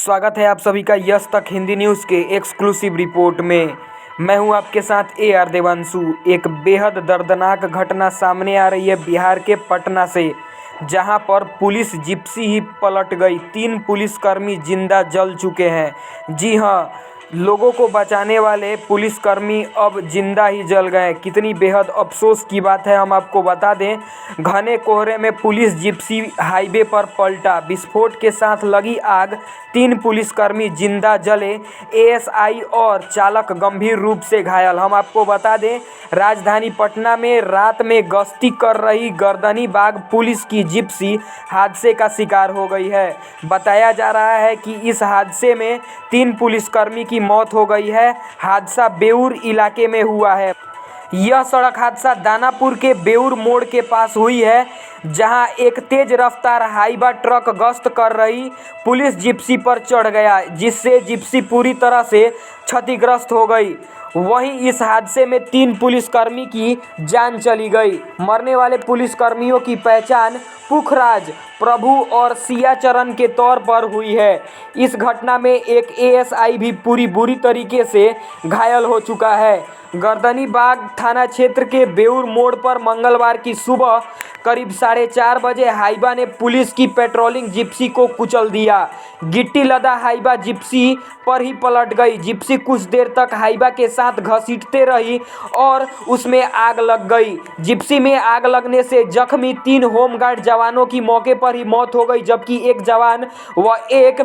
स्वागत है आप सभी का यस तक हिंदी न्यूज़ के एक्सक्लूसिव रिपोर्ट में। मैं हूं आपके साथ AR देवांशु। एक बेहद दर्दनाक घटना सामने आ रही है बिहार के पटना से, जहां पर पुलिस जिप्सी ही पलट गई। 3 पुलिसकर्मी जिंदा जल चुके हैं। जी हां, लोगों को बचाने वाले पुलिसकर्मी अब जिंदा ही जल गए। कितनी बेहद अफसोस की बात है, हम आपको बता दें। घने कोहरे में पुलिस जिप्सी हाईवे पर पलटा, विस्फोट के साथ लगी आग, 3 पुलिसकर्मी जिंदा जले, ASI और चालक गंभीर रूप से घायल। हम आपको बता दें, राजधानी पटना में रात में गश्ती कर रही गर्दनी बाग पुलिस की जिप्सी हादसे का शिकार हो गई है। बताया जा रहा है कि इस हादसे में 3 पुलिसकर्मी की मौत हो गई है। हादसा बेउर इलाके में हुआ है। यह सड़क हादसा दानापुर के बेउर मोड़ के पास हुई है, जहां एक तेज रफ्तार हाईवा ट्रक गश्त कर रही पुलिस जिप्सी पर चढ़ गया, जिससे जिप्सी पूरी तरह से क्षतिग्रस्त हो गई। वहीं इस हादसे में 3 पुलिसकर्मी की जान चली गई। मरने वाले पुलिसकर्मियों की पहचान पुखराज, प्रभु और सियाचरण के तौर पर हुई है। इस घटना में एक ASI भी पूरी बुरी तरीके से घायल हो चुका है। गर्दनी बाग थाना क्षेत्र के बेउर मोड़ पर मंगलवार की सुबह करीब 4:30 बजे हाईवा ने पुलिस की पेट्रोलिंग जिप्सी को कुचल दिया। गिट्टी लदा हाईवा जिप्सी पर ही पलट गई। जिप्सी कुछ देर तक हाईवा के साथ घसीटते रही और उसमें आग लग गई। जिप्सी में आग लगने से जख्मी 3 होमगार्ड जवानों की मौके पर ही मौत हो गई, जबकि एक जवान व एक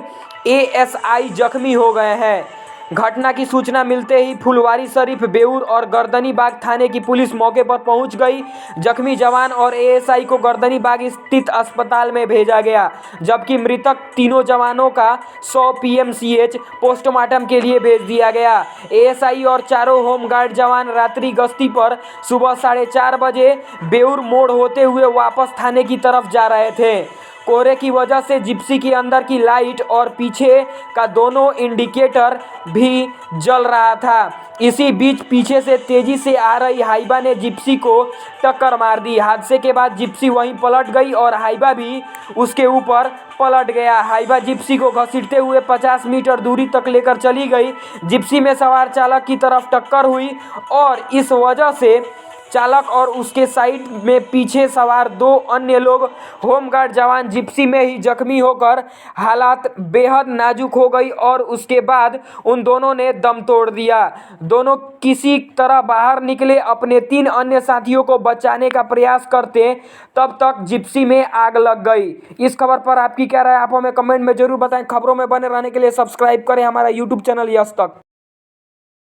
ASI जख्मी हो गए हैं। घटना की सूचना मिलते ही फुलवारीशरीफ, बेउर और गर्दनीबाग थाने की पुलिस मौके पर पहुंच गई। जख्मी जवान और ASI को गर्दनीबाग स्थित अस्पताल में भेजा गया, जबकि मृतक तीनों जवानों का 100 PMCH पोस्टमार्टम के लिए भेज दिया गया। ASI और चारों होमगार्ड जवान रात्रि गश्ती पर सुबह 4:30 बजे बेउर मोड़ होते हुए वापस थाने की तरफ जा रहे थे। कोहरे की वजह से जिप्सी की अंदर की लाइट और पीछे का दोनों इंडिकेटर भी जल रहा था। इसी बीच पीछे से तेजी से आ रही हाईवा ने जिप्सी को टक्कर मार दी। हादसे के बाद जिप्सी वहीं पलट गई और हाईवा भी उसके ऊपर पलट गया। हाईवा जिप्सी को घसीटते हुए 50 मीटर दूरी तक लेकर चली गई। जिप्सी में सवार चालक की तरफ टक्कर हुई और इस वजह से चालक और उसके साइड में पीछे सवार 2 अन्य लोग होमगार्ड जवान जिप्सी में ही जख्मी होकर हालात बेहद नाजुक हो गई और उसके बाद उन दोनों ने दम तोड़ दिया। दोनों किसी तरह बाहर निकले, अपने 3 अन्य साथियों को बचाने का प्रयास करते, तब तक जिप्सी में आग लग गई। इस खबर पर आपकी क्या राय है, आप हमें कमेंट में जरूर बताएं। खबरों में बने रहने के लिए सब्सक्राइब करें हमारा YouTube चैनल यस तक।